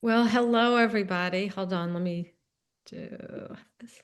Well, hello, everybody. Hold on, let me do this.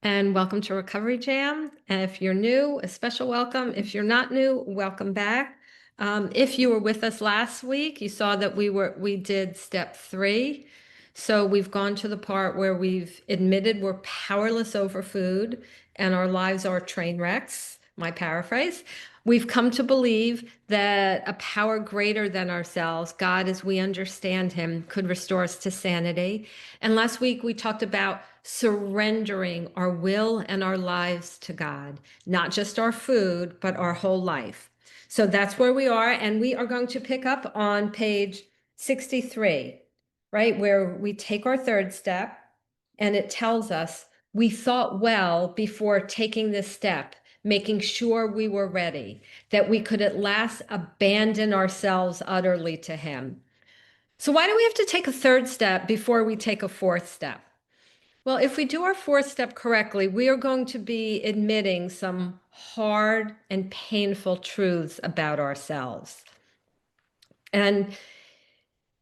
And welcome to Recovery Jam. And if you're new, a special welcome. If you're not new, welcome back. If you were with us last week, you saw that we did step 3. So we've gone to the part where we've admitted we're powerless over food and our lives are train wrecks, my paraphrase. We've come to believe that a power greater than ourselves, God as we understand him, could restore us to sanity. And last week we talked about surrendering our will and our lives to God, not just our food, but our whole life. So that's where we are. And we are going to pick up on page 63, right? Where we take our third step and it tells us we thought well before taking this step, making sure we were ready, that we could at last abandon ourselves utterly to him. So why do we have to take a third step before we take a fourth step? Well, if we do our fourth step correctly, we are going to be admitting some hard and painful truths about ourselves. And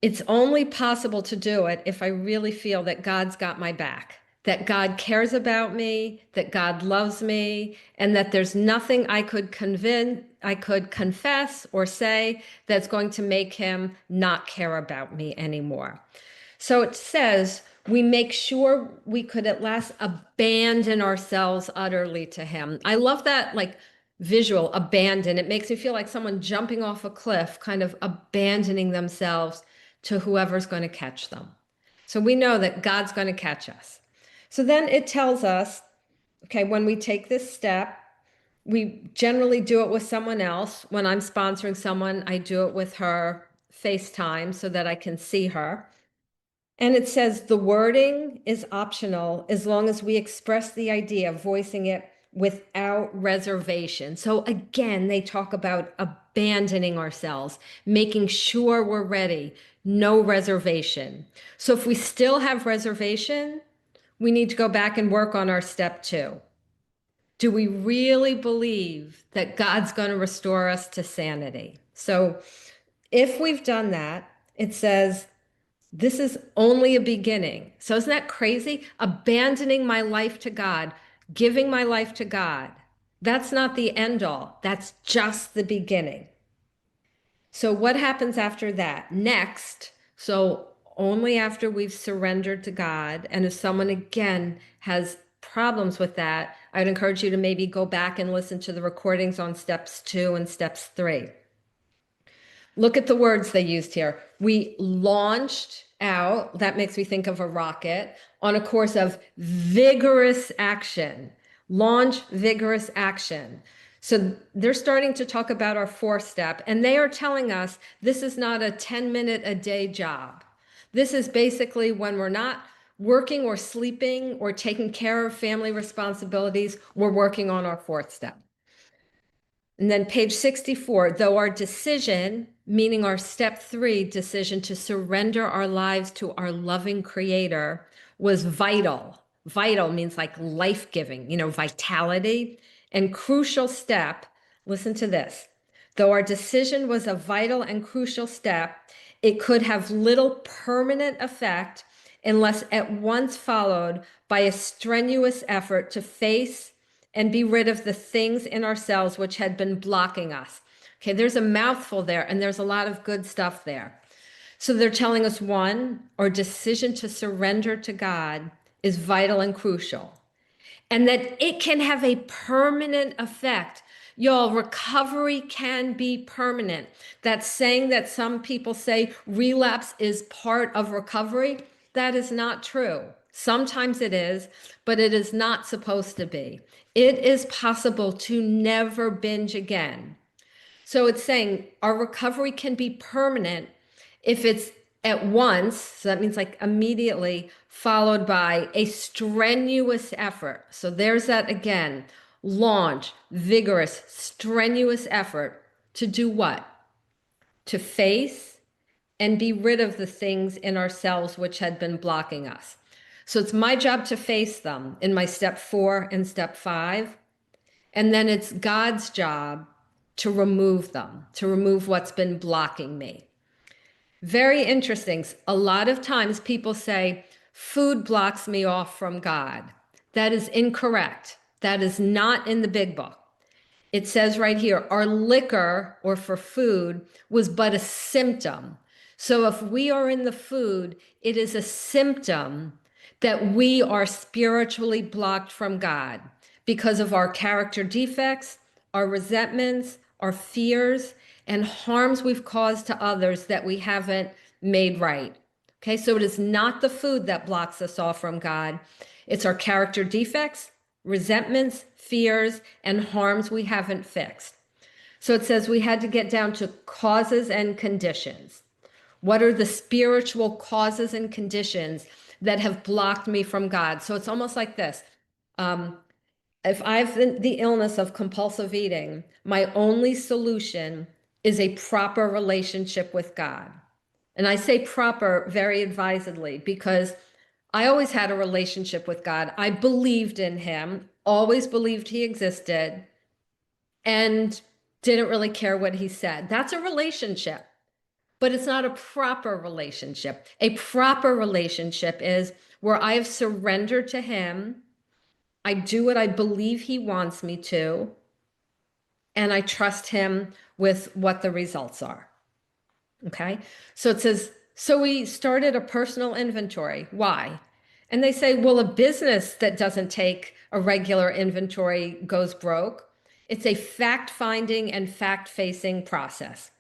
it's only possible to do it if I really feel that God's got my back, that God cares about me, that God loves me, and that there's nothing I could confess or say that's going to make him not care about me anymore. So it says, we make sure we could at last abandon ourselves utterly to him. I love that, like, visual abandon. It makes me feel like someone jumping off a cliff, kind of abandoning themselves to whoever's going to catch them. So we know that God's going to catch us. So then it tells us, okay, when we take this step, we generally do it with someone else. When I'm sponsoring someone, I do it with her FaceTime so that I can see her. And it says the wording is optional as long as we express the idea, voicing it without reservation. So again, they talk about abandoning ourselves, making sure we're ready, no reservation. So if we still have reservation, we need to go back and work on our step 2. Do we really believe that God's going to restore us to sanity? So if we've done that, it says, this is only a beginning. So isn't that crazy? Abandoning my life to God, giving my life to God. That's not the end all. That's just the beginning. So what happens after that? Next, so only after we've surrendered to God, and if someone again has problems with that, I'd encourage you to maybe go back and listen to the recordings on steps 2 and steps 3. Look at the words they used here. We launched out, that makes me think of a rocket, on a course of vigorous action. Launch vigorous action. So they're starting to talk about our fourth step, and they are telling us this is not a 10-minute a day job. This is basically when we're not working or sleeping or taking care of family responsibilities, we're working on our fourth step. And then page 64, though our decision, meaning our step 3 decision to surrender our lives to our loving creator, was vital. Vital means like life-giving, vitality and crucial step. Listen to this. Though our decision was a vital and crucial step, it could have little permanent effect unless at once followed by a strenuous effort to face and be rid of the things in ourselves which had been blocking us. Okay, there's a mouthful there, and there's a lot of good stuff there. So they're telling us, one, our decision to surrender to God is vital and crucial, and that it can have a permanent effect. Y'all, recovery can be permanent. That saying that some people say relapse is part of recovery, that is not true. Sometimes it is, but it is not supposed to be. It is possible to never binge again. So it's saying our recovery can be permanent if it's at once, so that means like immediately, followed by a strenuous effort. So there's that again. Launch, vigorous, strenuous effort to do what? To face and be rid of the things in ourselves which had been blocking us. So it's my job to face them in my step 4 and step 5. And then it's God's job to remove them, to remove what's been blocking me. Very interesting. A lot of times people say, food blocks me off from God. That is incorrect. That is not in the big book. It says right here, our liquor or for food was but a symptom. So if we are in the food, it is a symptom that we are spiritually blocked from God because of our character defects, our resentments, our fears, and harms we've caused to others that we haven't made right. Okay, so it is not the food that blocks us off from God. It's our character defects, resentments, fears, and harms we haven't fixed. So it says we had to get down to causes and conditions. What are the spiritual causes and conditions that have blocked me from God? So it's almost like this. If I have the illness of compulsive eating, my only solution is a proper relationship with God. And I say proper very advisedly because I always had a relationship with God. I believed in him, always believed he existed, and didn't really care what he said. That's a relationship, but it's not a proper relationship. A proper relationship is where I have surrendered to him. I do what I believe he wants me to, and I trust him with what the results are. Okay. So it says, so we started a personal inventory. Why? And they say, well, a business that doesn't take a regular inventory goes broke. It's a fact-finding and fact-facing process.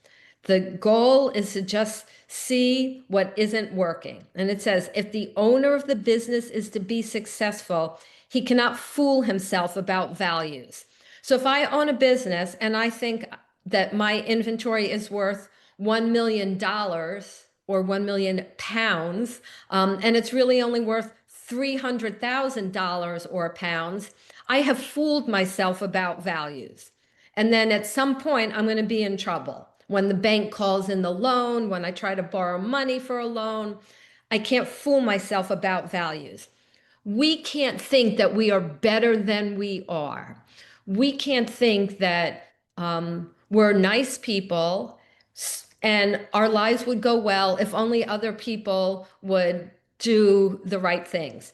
The goal is to just see what isn't working. And it says, if the owner of the business is to be successful, he cannot fool himself about values. So if I own a business and I think that my inventory is worth $1 million or 1 million pounds, and it's really only worth $300,000 or pounds, I have fooled myself about values. And then at some point, I'm going to be in trouble. When the bank calls in the loan, when I try to borrow money for a loan, I can't fool myself about values. We can't think that we are better than we are. We can't think that we're nice people and our lives would go well if only other people would do the right things.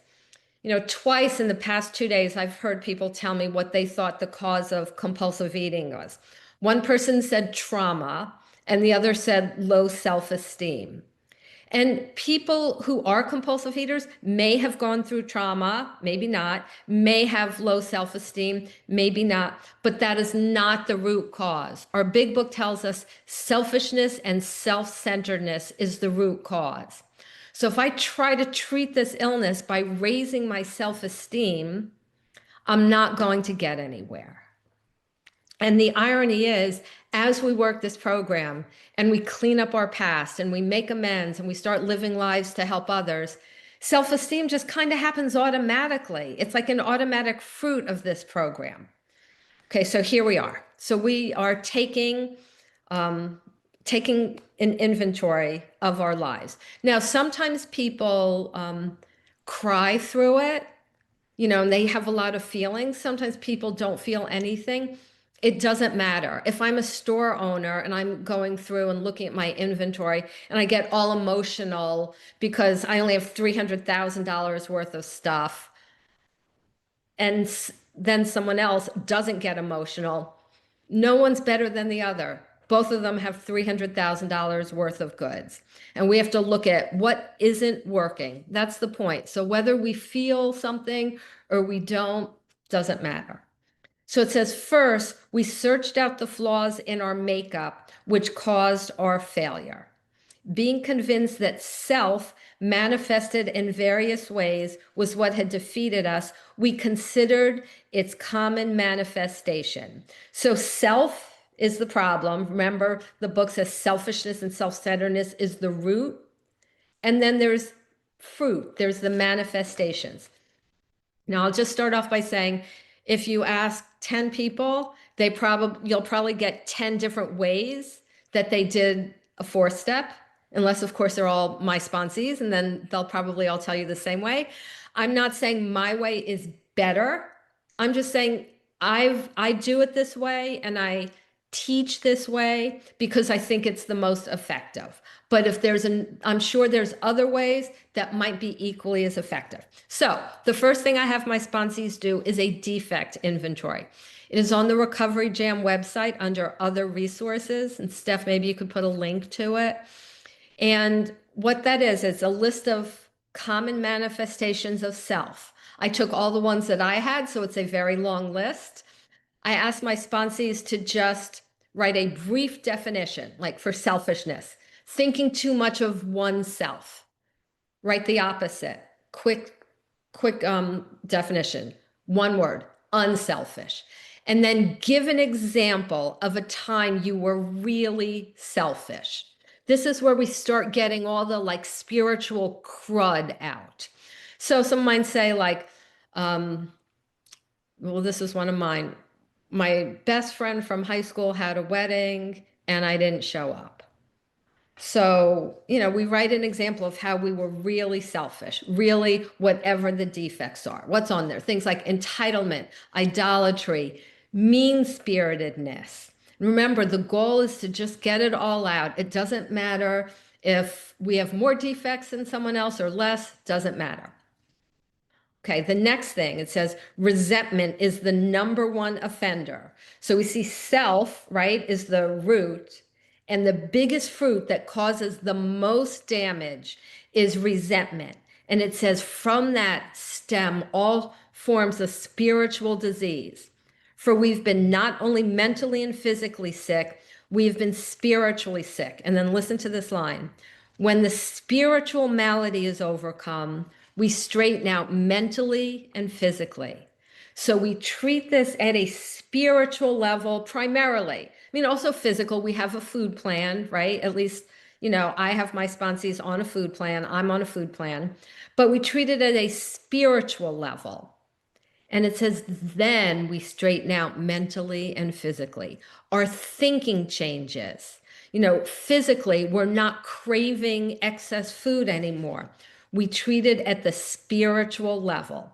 You know, twice in the past 2 days, I've heard people tell me what they thought the cause of compulsive eating was. One person said trauma, and the other said low self-esteem. And people who are compulsive eaters may have gone through trauma, maybe not, may have low self-esteem, maybe not, but that is not the root cause. Our big book tells us selfishness and self-centeredness is the root cause. So if I try to treat this illness by raising my self-esteem, I'm not going to get anywhere. And the irony is, as we work this program and we clean up our past and we make amends and we start living lives to help others, self-esteem just kind of happens automatically. It's like an automatic fruit of this program. Okay, so here we are. So we are taking an inventory of our lives. Now, sometimes people cry through it, you know, and they have a lot of feelings. Sometimes people don't feel anything. It doesn't matter. If I'm a store owner and I'm going through and looking at my inventory and I get all emotional because I only have $300,000 worth of stuff, and then someone else doesn't get emotional, no one's better than the other. Both of them have $300,000 worth of goods. And we have to look at what isn't working. That's the point. So whether we feel something or we don't, doesn't matter. So it says, first, we searched out the flaws in our makeup, which caused our failure. Being convinced that self manifested in various ways was what had defeated us, we considered its common manifestation. So self is the problem. Remember, the book says selfishness and self-centeredness is the root. And then there's fruit, there's the manifestations. Now, I'll just start off by saying, if you ask 10 people, you'll probably get 10 different ways that they did a 4-step, unless of course they're all my sponsees, and then they'll probably all tell you the same way. I'm not saying my way is better. I'm just saying I do it this way and I teach this way because I think it's the most effective. But if I'm sure there's other ways that might be equally as effective. So the first thing I have my sponsees do is a defect inventory. It is on the Recovery Jam website under other resources. And Steph, maybe you could put a link to it. And what that is, it's a list of common manifestations of self. I took all the ones that I had, so it's a very long list. I asked my sponsees to just write a brief definition, like for selfishness, thinking too much of oneself. Write the opposite, quick definition, one word, unselfish. And then give an example of a time you were really selfish. This is where we start getting all the like spiritual crud out. So some might say like, well, this is one of mine. My best friend from high school had a wedding and I didn't show up. So, we write an example of how we were really selfish, really whatever the defects are. What's on there? Things like entitlement, idolatry, mean-spiritedness. Remember, the goal is to just get it all out. It doesn't matter if we have more defects than someone else or less, doesn't matter. Okay, the next thing, it says resentment is the number one offender. So we see self, right, is the root. And the biggest fruit that causes the most damage is resentment. And it says from that stem all forms of spiritual disease. For we've been not only mentally and physically sick, we've been spiritually sick. And then listen to this line. When the spiritual malady is overcome, we straighten out mentally and physically. So we treat this at a spiritual level primarily. Also physical, we have a food plan, right? At least, I have my sponsees on a food plan. I'm on a food plan, but we treat it at a spiritual level. And it says, then we straighten out mentally and physically. Our thinking changes. Physically, we're not craving excess food anymore. We treat it at the spiritual level.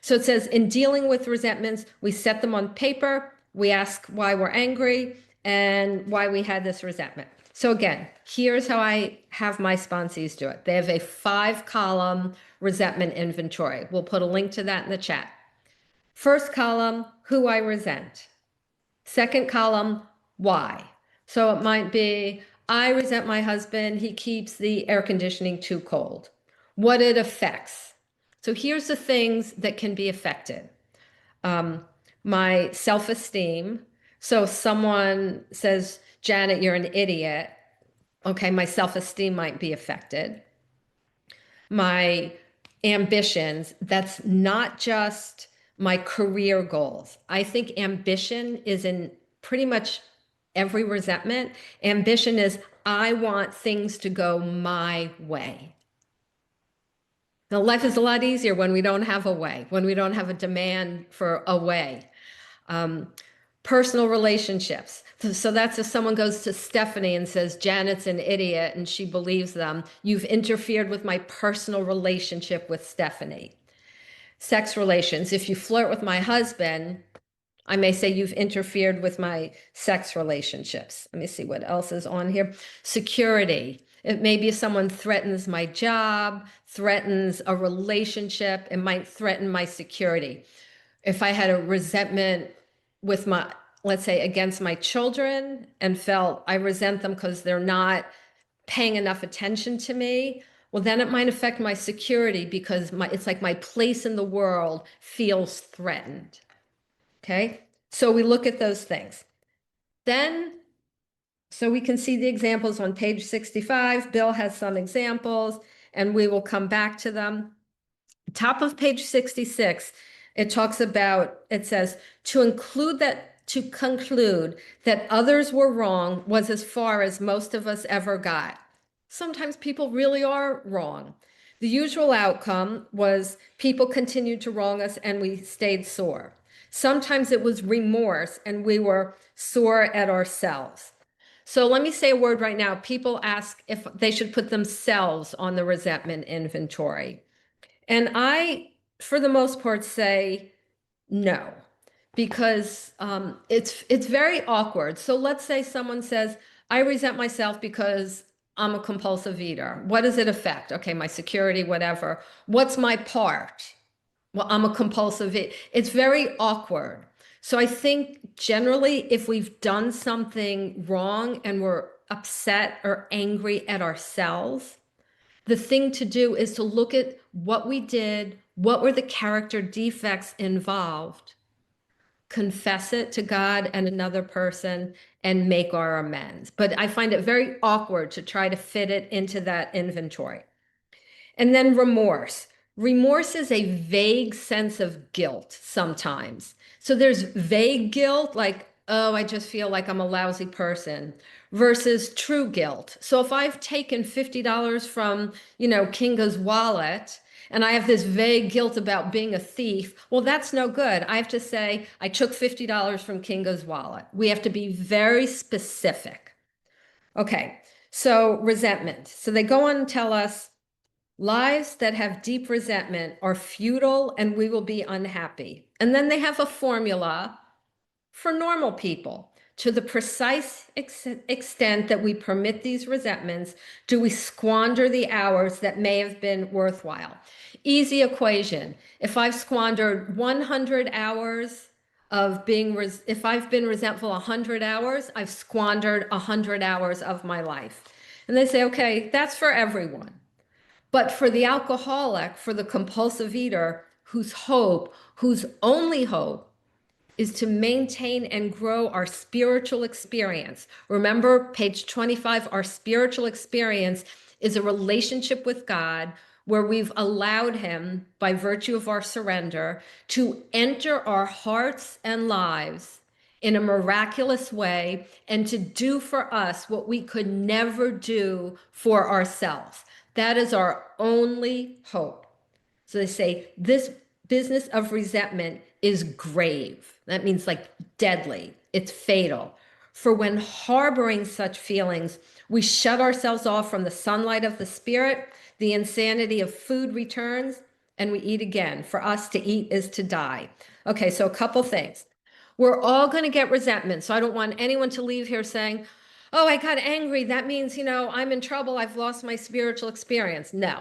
So it says, in dealing with resentments, we set them on paper. We ask why we're angry and why we had this resentment. So again, here's how I have my sponsees do it. They have a 5-column resentment inventory. We'll put a link to that in the chat. First column, who I resent. Second column, why. So it might be, I resent my husband. He keeps the air conditioning too cold. What it affects. So here's the things that can be affected. My self-esteem. So someone says, Janet, you're an idiot. Okay, my self-esteem might be affected. My ambitions, that's not just my career goals. I think ambition is in pretty much every resentment. Ambition is, I want things to go my way. Now, life is a lot easier when we don't have a way, when we don't have a demand for a way. Personal relationships. So that's if someone goes to Stephanie and says, Janet's an idiot, and she believes them. You've interfered with my personal relationship with Stephanie. Sex relations. If you flirt with my husband, I may say you've interfered with my sex relationships. Let me see what else is on here. Security. It may be if someone threatens my job, threatens a relationship, it might threaten my security. If I had a resentment with let's say against my children and felt I resent them because they're not paying enough attention to me, well, then it might affect my security because it's like my place in the world feels threatened. Okay, so we look at those things. Then, so we can see the examples on page 65. Bill has some examples and we will come back to them. Top of page 66, it talks about, it says, to conclude that others were wrong was as far as most of us ever got. Sometimes people really are wrong. The usual outcome was people continued to wrong us and we stayed sore. Sometimes it was remorse and we were sore at ourselves. So let me say a word right now. People ask if they should put themselves on the resentment inventory. And I, for the most part, say no, because it's very awkward. So let's say someone says, I resent myself because I'm a compulsive eater. What does it affect? Okay, my security, whatever. What's my part? Well, I'm a compulsive eater. It's very awkward. So I think generally, if we've done something wrong and we're upset or angry at ourselves, the thing to do is to look at what we did, what were the character defects involved, confess it to God and another person, and make our amends. But I find it very awkward to try to fit it into that inventory. And then remorse. Remorse is a vague sense of guilt sometimes. So there's vague guilt, like, oh, I just feel like I'm a lousy person, versus true guilt. So if I've taken $50 from, Kinga's wallet, and I have this vague guilt about being a thief, well, that's no good. I have to say, I took $50 from Kinga's wallet. We have to be very specific. Okay, so resentment. So they go on and tell us, lives that have deep resentment are futile and we will be unhappy. And then they have a formula for normal people. To the precise extent that we permit these resentments, do we squander the hours that may have been worthwhile? Easy equation. If I've squandered 100 hours of being, if I've been resentful 100 hours, I've squandered 100 hours of my life. And they say, okay, that's for everyone. But for the alcoholic, for the compulsive eater, whose only hope is to maintain and grow our spiritual experience. Remember, page 25, our spiritual experience is a relationship with God where we've allowed him, by virtue of our surrender, to enter our hearts and lives in a miraculous way and to do for us what we could never do for ourselves. That is our only hope. So they say this business of resentment is grave. That means like deadly. It's fatal. For when harboring such feelings, we shut ourselves off from the sunlight of the spirit, the insanity of food returns, and we eat again. For us to eat is to die. Okay, so a couple things. We're all going to get resentment. So I don't want anyone to leave here saying, oh, I got angry. That means, I'm in trouble. I've lost my spiritual experience. No.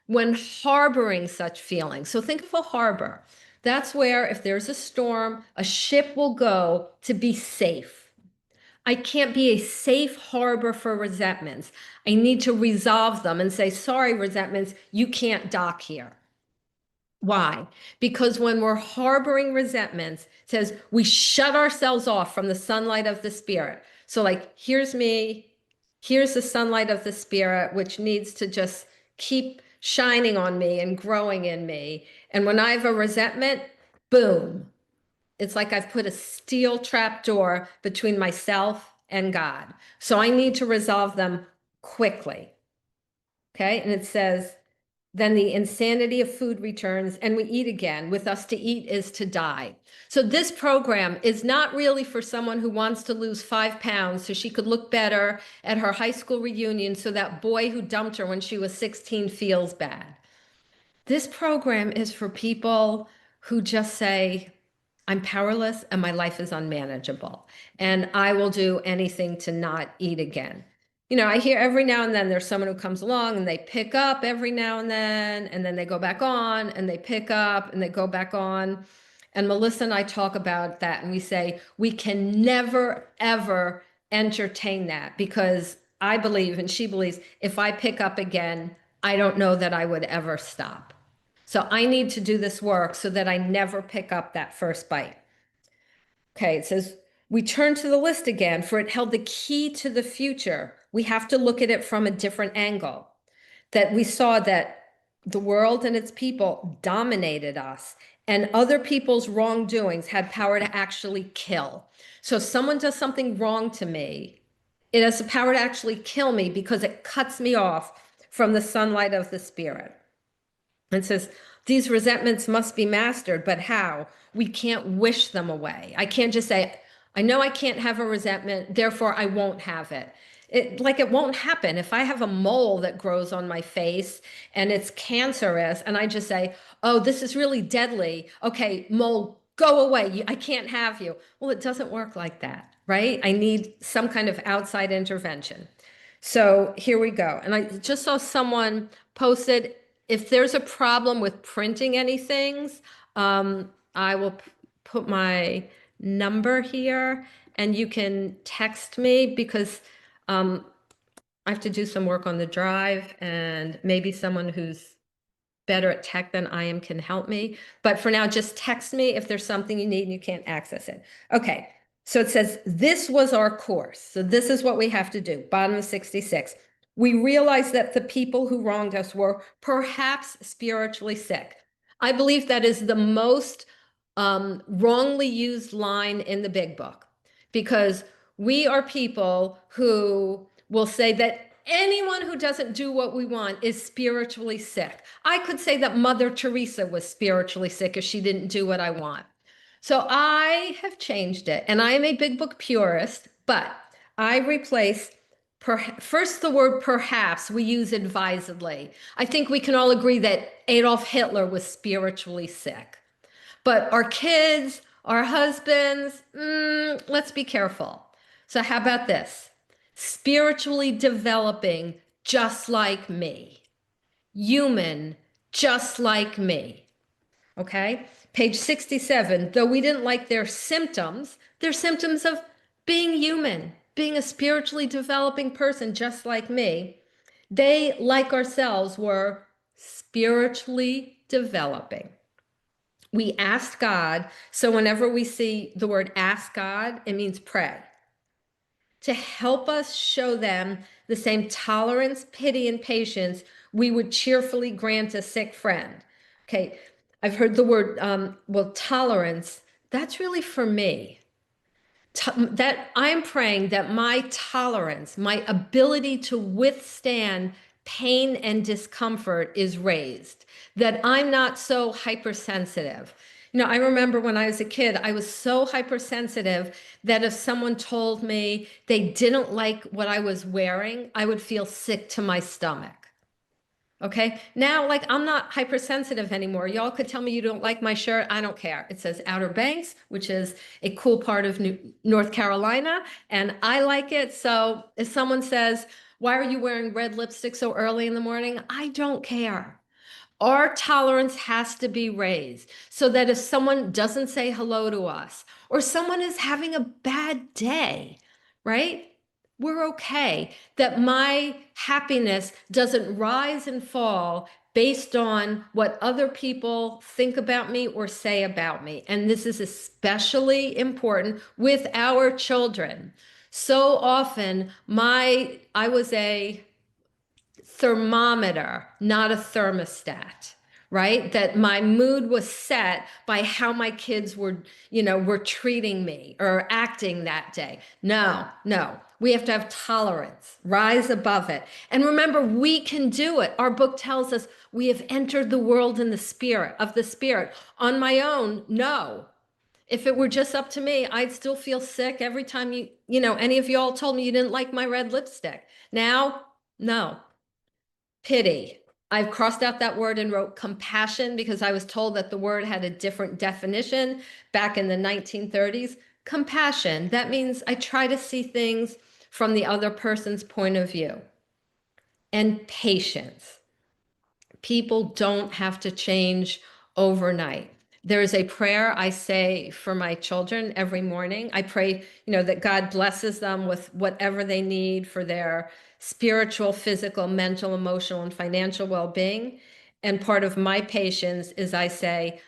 When harboring such feelings, so think of a harbor. That's where, if there's a storm, a ship will go to be safe. I can't be a safe harbor for resentments. I need to resolve them and say, sorry, resentments, you can't dock here. Why? Because when we're harboring resentments, it says we shut ourselves off from the sunlight of the spirit. So like, here's me, here's the sunlight of the spirit, which needs to just keep shining on me and growing in me. And when I have a resentment, boom, it's like I've put a steel trap door between myself and God. So I need to resolve them quickly. Okay. And it says, then the insanity of food returns and we eat again. With us to eat is to die. So this program is not really for someone who wants to lose 5 pounds so she could look better at her high school reunion so that boy who dumped her when she was 16 feels bad. This program is for people who just say, I'm powerless and my life is unmanageable and I will do anything to not eat again. I hear every now and then there's someone who comes along and they pick up every now and then they go back on and they pick up and they go back on. And Melissa and I talk about that and we say, we can never, ever entertain that because I believe, and she believes, if I pick up again, I don't know that I would ever stop. So I need to do this work so that I never pick up that first bite. Okay, it says, we turn to the list again, for it held the key to the future. We have to look at it from a different angle. That we saw that the world and its people dominated us, and other people's wrongdoings had power to actually kill. So if someone does something wrong to me, it has the power to actually kill me because it cuts me off from the sunlight of the spirit. It says, these resentments must be mastered, but how? We can't wish them away. I can't just say, I know I can't have a resentment, therefore I won't have it. It won't happen. If I have a mole that grows on my face and it's cancerous and I just say, oh, this is really deadly. Okay, mole, go away. I can't have you. Well, it doesn't work like that, right? I need some kind of outside intervention. So here we go. And I just saw someone posted, if there's a problem with printing anything, I will put my number here and you can text me because I have to do some work on the drive and maybe someone who's better at tech than I am can help me. But for now, just text me if there's something you need and you can't access it. Okay, so it says, this was our course. So this is what we have to do, bottom of 66. We realized that the people who wronged us were perhaps spiritually sick. I believe that is the most wrongly used line in the big book because we are people who will say that anyone who doesn't do what we want is spiritually sick. I could say that Mother Teresa was spiritually sick if she didn't do what I want. So I have changed it, and I am a big book purist, but I replace first the word perhaps we use advisedly. I think we can all agree that Adolf Hitler was spiritually sick. But our kids, our husbands, let's be careful. So how about this? Spiritually developing just like me. Human just like me. Okay? Page 67, though we didn't like their symptoms, they're symptoms of being human, being a spiritually developing person just like me. They, like ourselves, were spiritually developing. We asked God. So whenever we see the word ask God, it means pray. To help us show them the same tolerance, pity, and patience we would cheerfully grant a sick friend. Okay, I've heard the word, well, tolerance, that's really for me. That I'm praying that my tolerance, my ability to withstand pain and discomfort is raised, that I'm not so hypersensitive. You know, I remember when I was a kid, I was so hypersensitive that if someone told me they didn't like what I was wearing, I would feel sick to my stomach. Okay. Now, like, I'm not hypersensitive anymore. Y'all could tell me you don't like my shirt. I don't care. It says Outer Banks, which is a cool part of North Carolina, and I like it. So if someone says, why are you wearing red lipstick so early in the morning? I don't care. Our tolerance has to be raised so that if someone doesn't say hello to us or someone is having a bad day, right? We're okay. That my happiness doesn't rise and fall based on what other people think about me or say about me. And this is especially important with our children. So often I was a thermometer, not a thermostat, right? That my mood was set by how my kids were treating me or acting that day. No, no. We have to have tolerance, rise above it. And remember, we can do it. Our book tells us we have entered the world in the spirit of the spirit. On my own, no. If it were just up to me, I'd still feel sick every time any of y'all told me you didn't like my red lipstick. Now, no. Pity. I've crossed out that word and wrote compassion because I was told that the word had a different definition back in the 1930s. Compassion, that means I try to see things from the other person's point of view. And patience. People don't have to change overnight. There is a prayer I say for my children every morning. I pray, that God blesses them with whatever they need for their spiritual, physical, mental, emotional, and financial well-being. And part of my patience is I say,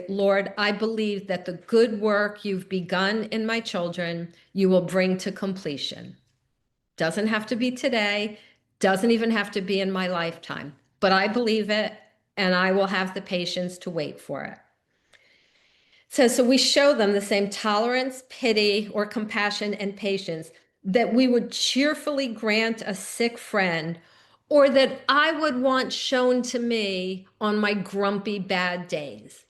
Lord, I believe that the good work you've begun in my children, you will bring to completion. Doesn't have to be today, doesn't even have to be in my lifetime, but I believe it and I will have the patience to wait for it. So we show them the same tolerance, pity, or compassion and patience that we would cheerfully grant a sick friend or that I would want shown to me on my grumpy bad days.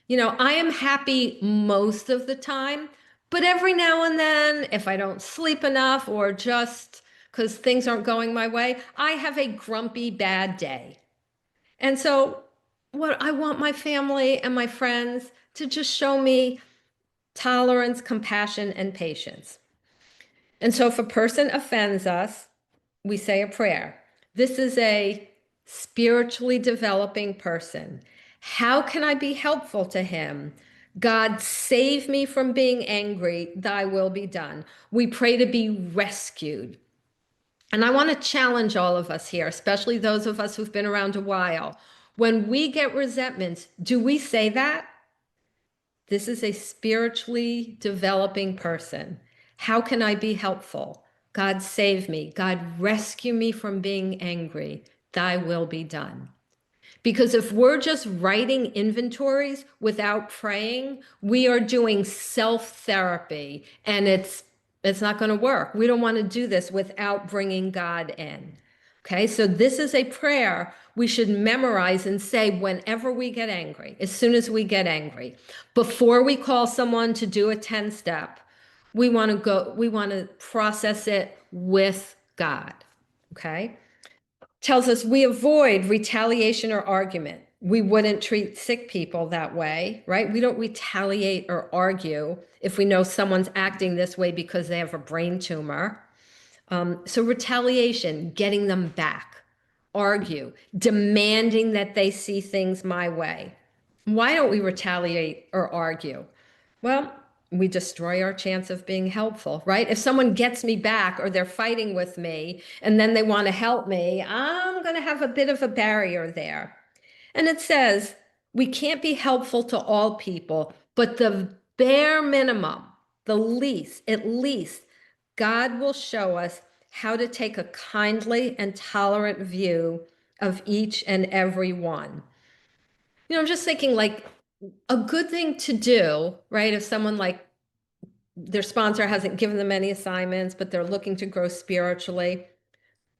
I am happy most of the time, but every now and then, if I don't sleep enough or just because things aren't going my way, I have a grumpy bad day. And so what I want my family and my friends to just show me tolerance, compassion, and patience. And so if a person offends us, we say a prayer. This is a spiritually developing person. How can I be helpful to him? God, save me from being angry, thy will be done. We pray to be rescued. And I want to challenge all of us here, especially those of us who've been around a while. When we get resentments, do we say that? This is a spiritually developing person. How can I be helpful? God, save me. God, rescue me from being angry. Thy will be done. Because if we're just writing inventories without praying, we are doing self-therapy, and it's not going to work. We don't want to do this without bringing God in. Okay, so this is a prayer we should memorize and say whenever we get angry, as soon as we get angry. Before we call someone to do a 10-step, we want to process it with God. Okay? Tells us we avoid retaliation or argument. We wouldn't treat sick people that way, right? We don't retaliate or argue if we know someone's acting this way because they have a brain tumor. So retaliation, getting them back, argue, demanding that they see things my way. Why don't we retaliate or argue? Well, we destroy our chance of being helpful, right? If someone gets me back or they're fighting with me and then they want to help me, I'm going to have a bit of a barrier there. And it says we can't be helpful to all people, but the bare minimum, at least, God will show us how to take a kindly and tolerant view of each and every one. I'm just thinking like a good thing to do, right? If someone like their sponsor hasn't given them any assignments, but they're looking to grow spiritually,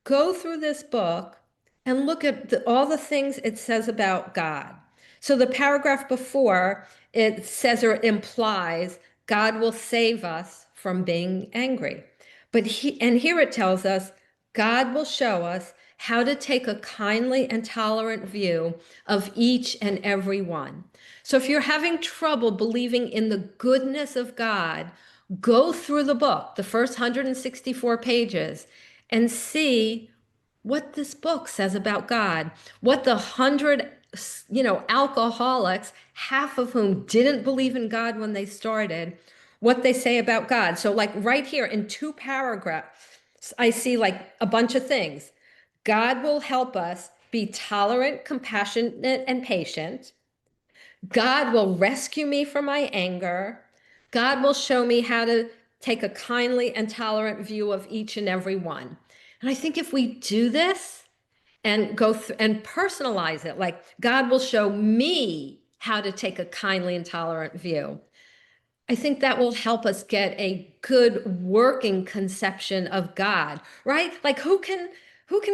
go through this book and look at all the things it says about God. So the paragraph before, it says or implies God will save us from being angry. But here it tells us God will show us how to take a kindly and tolerant view of each and every one. So if you're having trouble believing in the goodness of God, go through the book, the first 164 pages, and see what this book says about God, what the 100, alcoholics, half of whom didn't believe in God when they started, what they say about God. So like right here in 2 paragraphs, I see like a bunch of things. God will help us be tolerant, compassionate, and patient. God will rescue me from my anger. God will show me how to take a kindly and tolerant view of each and every one. And I think if we do this and go and personalize it, like God will show me how to take a kindly and tolerant view, I think that will help us get a good working conception of God, right? Like who can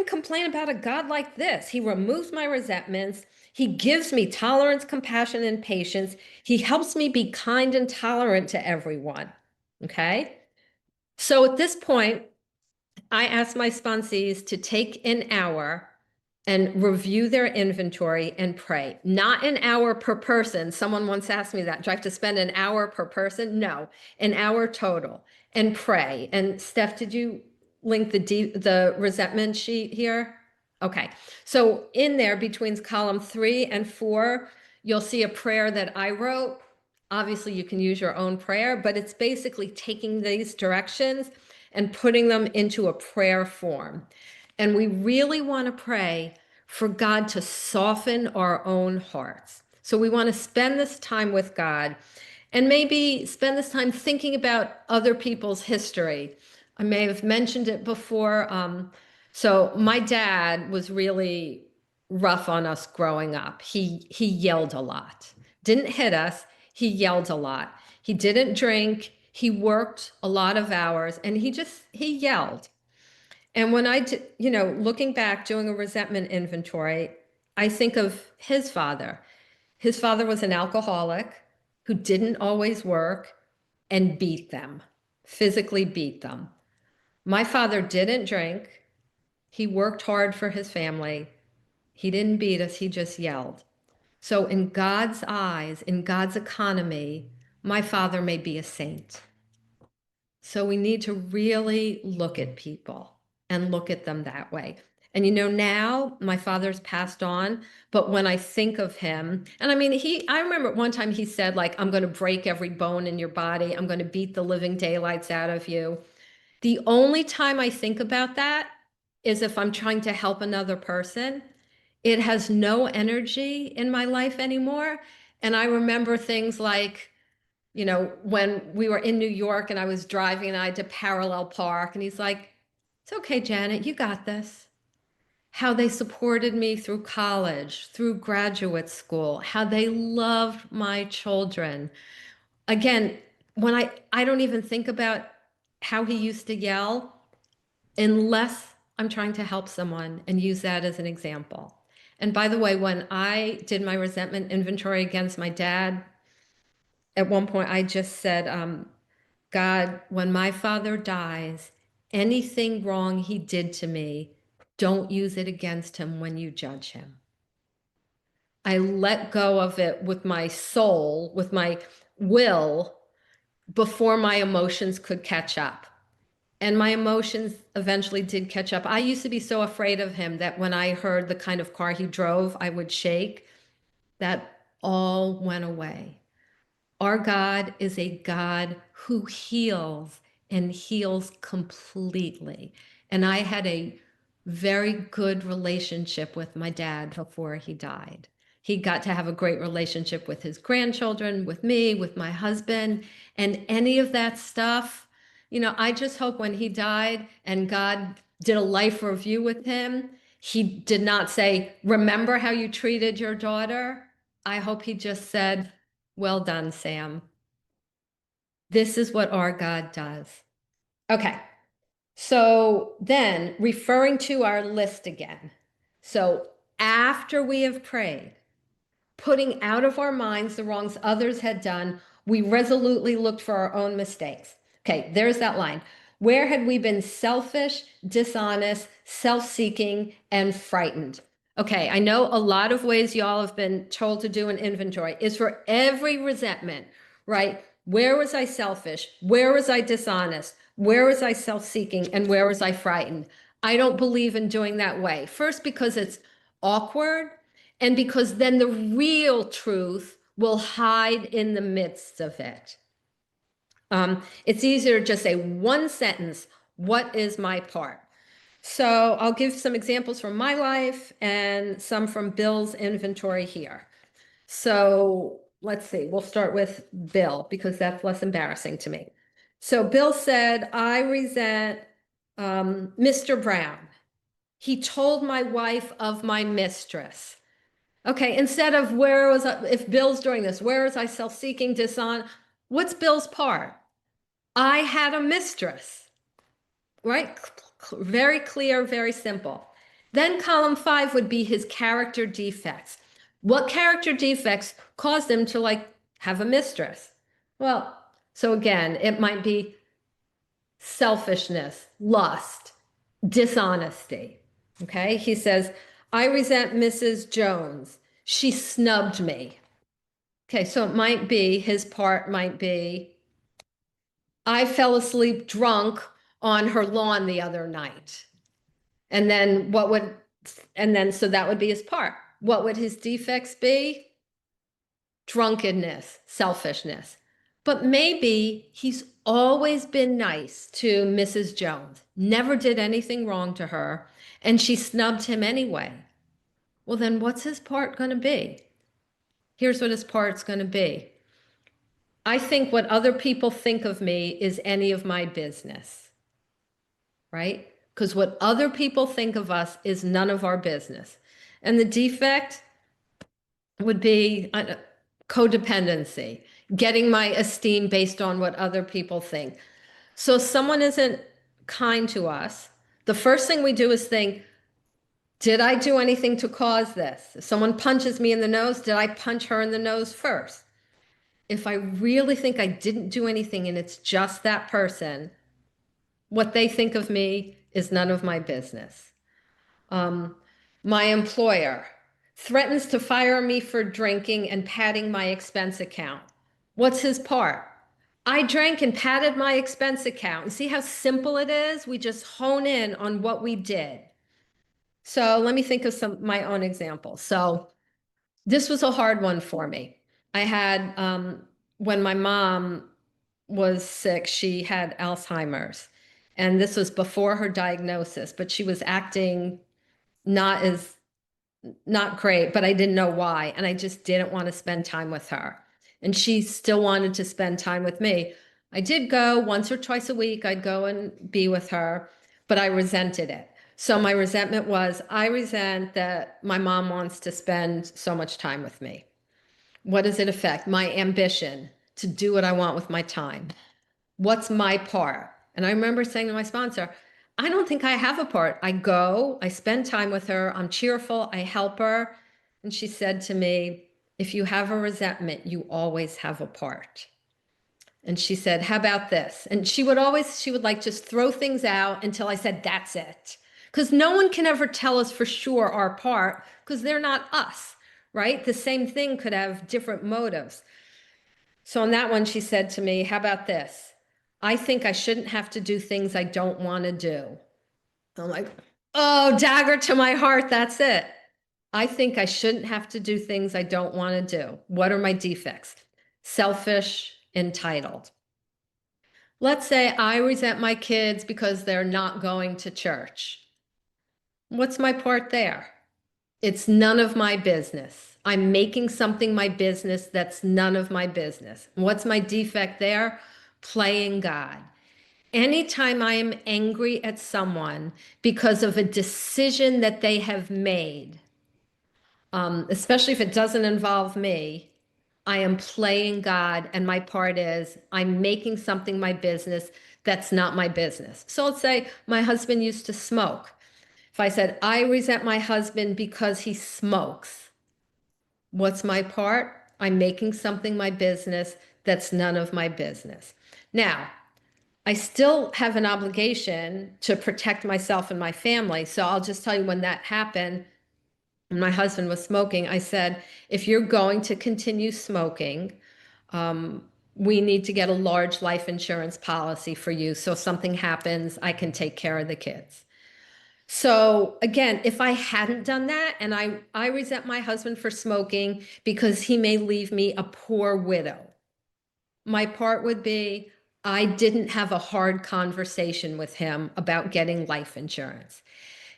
complain about a God like this? He removes my resentments. He gives me tolerance, compassion, and patience. He helps me be kind and tolerant to everyone. Okay? So at this point, I ask my sponsees to take an hour and review their inventory and pray. Not an hour per person. Someone once asked me that. Do I have to spend an hour per person? No, an hour total. And pray. And Steph, did you link the resentment sheet here? Okay. So in there between column 3 and 4, you'll see a prayer that I wrote. Obviously, you can use your own prayer, but it's basically taking these directions and putting them into a prayer form. And we really want to pray for God to soften our own hearts. So we want to spend this time with God and maybe spend this time thinking about other people's history. I may have mentioned it before. So my dad was really rough on us growing up. He yelled a lot. Didn't hit us. He yelled a lot. He didn't drink. He worked a lot of hours and he yelled. And when looking back, doing a resentment inventory, I think of his father. His father was an alcoholic who didn't always work and beat them, physically beat them. My father didn't drink. He worked hard for his family. He didn't beat us, he just yelled. So in God's eyes, in God's economy, my father may be a saint. So we need to really look at people and look at them that way. And now my father's passed on, but when I think of him, and I mean, I remember one time he said, like, I'm going to break every bone in your body. I'm going to beat the living daylights out of you. The only time I think about that is if I'm trying to help another person. It has no energy in my life anymore. And I remember things like, when we were in New York and I was driving and I had to parallel park, and he's like, it's okay, Janet, you got this. How they supported me through college, through graduate school, how they loved my children. Again, when I don't even think about how he used to yell unless I'm trying to help someone and use that as an example. And by the way, when I did my resentment inventory against my dad, at one point I just said, God, when my father dies, anything wrong he did to me, don't use it against him when you judge him. I let go of it with my soul, with my will, before my emotions could catch up. And my emotions eventually did catch up. I used to be so afraid of him that when I heard the kind of car he drove, I would shake. That all went away. Our God is a God who heals and heals completely. And I had a very good relationship with my dad before he died. He got to have a great relationship with his grandchildren, with me, with my husband, and any of that stuff. I just hope when he died and God did a life review with him, he did not say, remember how you treated your daughter? I hope he just said, well done, Sam. This is what our God does. Okay. So then referring to our list again. So after we have prayed, putting out of our minds the wrongs others had done, we resolutely looked for our own mistakes. Okay, there's that line. Where had we been selfish, dishonest, self-seeking, and frightened? Okay, I know a lot of ways y'all have been told to do an inventory is for every resentment, right? Where was I selfish? Where was I dishonest? Where was I self-seeking? And where was I frightened? I don't believe in doing that way. First, because it's awkward, and because then the real truth will hide in the midst of it. It's easier to just say one sentence, what is my part? So I'll give some examples from my life and some from Bill's inventory here. So let's see, we'll start with Bill because that's less embarrassing to me. So Bill said, I resent Mr. Brown. He told my wife of my mistress. Okay, instead of where was I, if Bill's doing this, where was I self-seeking, dishonest? What's Bill's part? I had a mistress, right? Very clear, very simple. Then column 5 would be his character defects. What character defects caused him to have a mistress? Well, so again, it might be selfishness, lust, dishonesty. Okay, he says, I resent Mrs. Jones. She snubbed me. Okay, so it might be, his part might be, I fell asleep drunk on her lawn the other night. And then so that would be his part. What would his defects be? Drunkenness, selfishness. But maybe he's always been nice to Mrs. Jones, never did anything wrong to her, and she snubbed him anyway. Well, then what's his part going to be? Here's what his part's going to be. I think what other people think of me is any of my business, right? Because what other people think of us is none of our business. And the defect would be codependency, getting my esteem based on what other people think. So if someone isn't kind to us, the first thing we do is think, did I do anything to cause this? If someone punches me in the nose, did I punch her in the nose first? If I really think I didn't do anything and it's just that person, what they think of me is none of my business. My employer, threatens to fire me for drinking and padding my expense account. What's his part? I drank and padded my expense account. And see how simple it is? We just hone in on what we did. So let me think of some my own examples. So this was a hard one for me. I had when my mom was sick, she had Alzheimer's. And this was before her diagnosis, but she was acting not as not great, but I didn't know why. And I just didn't want to spend time with her. And she still wanted to spend time with me. I did go once or twice a week, I'd go and be with her, but I resented it. So my resentment was I resent that my mom wants to spend so much time with me. What does it affect? My ambition to do what I want with my time. What's my part? And I remember saying to my sponsor, I don't think I have a part. I go, I spend time with her, I'm cheerful, I help her. And she said to me, if you have a resentment, you always have a part. And she said, how about this? And she would like just throw things out until I said, that's it. Because no one can ever tell us for sure our part because they're not us, right? The same thing could have different motives. So on that one, she said to me, how about this? I think I shouldn't have to do things I don't want to do. I'm like, oh, dagger to my heart. That's it. I think I shouldn't have to do things I don't want to do. What are my defects? Selfish, entitled. Let's say I resent my kids because they're not going to church. What's my part there? It's none of my business. I'm making something my business that's none of my business. What's my defect there? Playing God. Anytime I am angry at someone because of a decision that they have made, especially if it doesn't involve me, I am playing God, and my part is I'm making something my business that's not my business. So let's say my husband used to smoke. If I said, I resent my husband because he smokes, what's my part? I'm making something my business that's none of my business. Now, I still have an obligation to protect myself and my family. So I'll just tell you when that happened, when my husband was smoking, I said, if you're going to continue smoking, we need to get a large life insurance policy for you. So if something happens, I can take care of the kids. So again, if I hadn't done that, and I resent my husband for smoking because he may leave me a poor widow, my part would be I didn't have a hard conversation with him about getting life insurance.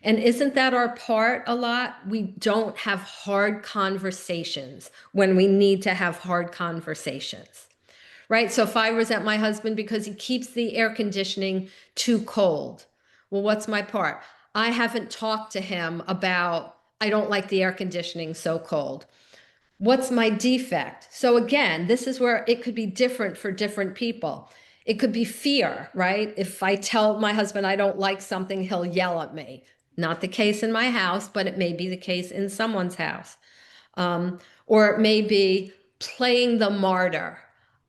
And isn't that our part a lot? We don't have hard conversations when we need to have hard conversations, right? So if I resent my husband because he keeps the air conditioning too cold, well, what's my part? I haven't talked to him about, I don't like the air conditioning so cold. What's my defect? So again, this is where it could be different for different people. It could be fear, right? If I tell my husband I don't like something, he'll yell at me. Not the case in my house, but it may be the case in someone's house. Or it may be playing the martyr.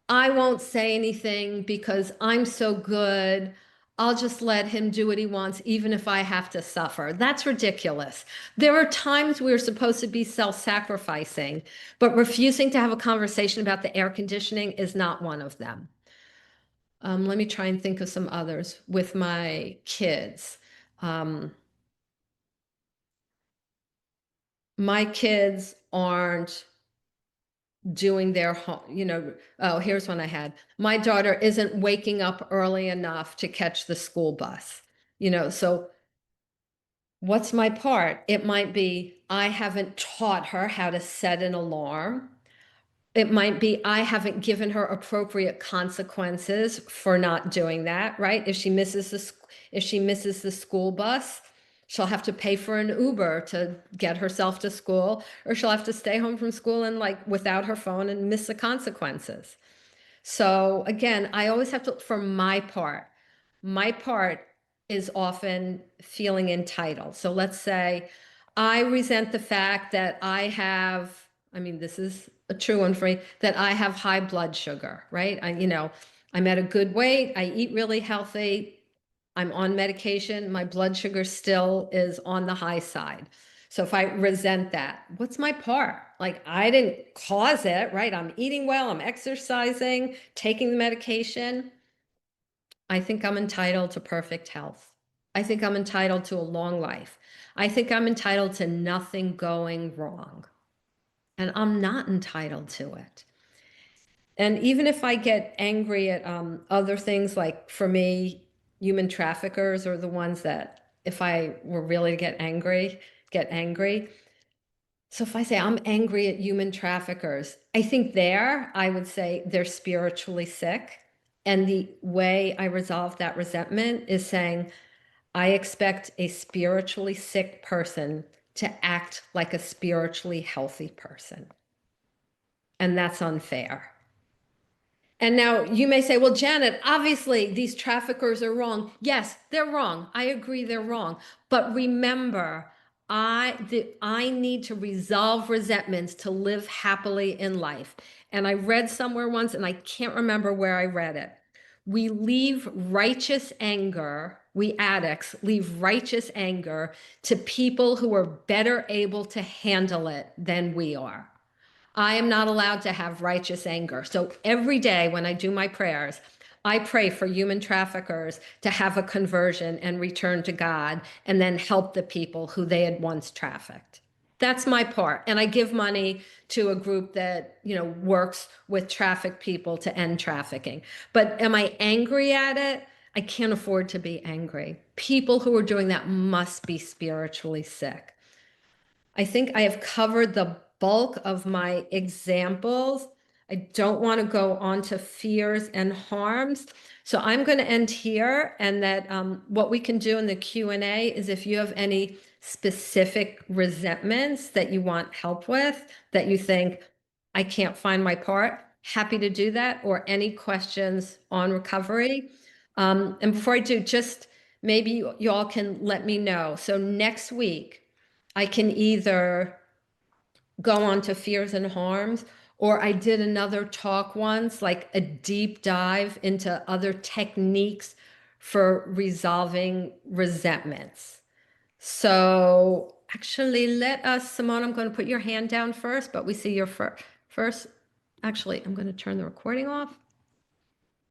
I won't say anything because I'm so good. I'll just let him do what he wants, even if I have to suffer. That's ridiculous. There are times we're supposed to be self-sacrificing, but refusing to have a conversation about the air conditioning is not one of them. Let me try and think of some others with my kids. My kids aren't doing their home, oh, here's one I had. My daughter isn't waking up early enough to catch the school bus. So what's my part? It might be I haven't taught her how to set an alarm. It might be I haven't given her appropriate consequences for not doing that, right? If she misses the school bus, she'll have to pay for an Uber to get herself to school, or she'll have to stay home from school and like without her phone and miss the consequences. So again, I always have to, for my part is often feeling entitled. So let's say I resent the fact that this is a true one for me, that I have high blood sugar, right? I'm at a good weight. I eat really healthy. I'm on medication. My blood sugar still is on the high side. So if I resent that, what's my part? Like, I didn't cause it, right? I'm eating well, I'm exercising, taking the medication. I think I'm entitled to perfect health. I think I'm entitled to a long life. I think I'm entitled to nothing going wrong. And I'm not entitled to it. And even if I get angry at other things, like for me, human traffickers are the ones that, if I were really to get angry. So if I say I'm angry at human traffickers, I think there I would say they're spiritually sick. And the way I resolve that resentment is saying, I expect a spiritually sick person to act like a spiritually healthy person. And that's unfair. And now you may say, well, Janet, obviously these traffickers are wrong. Yes, they're wrong. I agree they're wrong. But remember, I need to resolve resentments to live happily in life. And I read somewhere once, and I can't remember where I read it. We leave righteous anger, we addicts leave righteous anger to people who are better able to handle it than we are. I am not allowed to have righteous anger. So every day when I do my prayers, I pray for human traffickers to have a conversion and return to God, and then help the people who they had once trafficked. That's my part. And I give money to a group that, works with trafficked people to end trafficking. But am I angry at it? I can't afford to be angry. People who are doing that must be spiritually sick. I think I have covered the bulk of my examples. I don't want to go on to fears and harms. So I'm going to end here, and that what we can do in the Q&A is, if you have any specific resentments that you want help with, that you think, I can't find my part, happy to do that, or any questions on recovery. And before I do, just maybe you all can let me know. So next week, I can either go on to fears and harms, or I did another talk once, like a deep dive into other techniques for resolving resentments. So actually, Simone, I'm going to put your hand down first, but we see your first. Actually, I'm going to turn the recording off.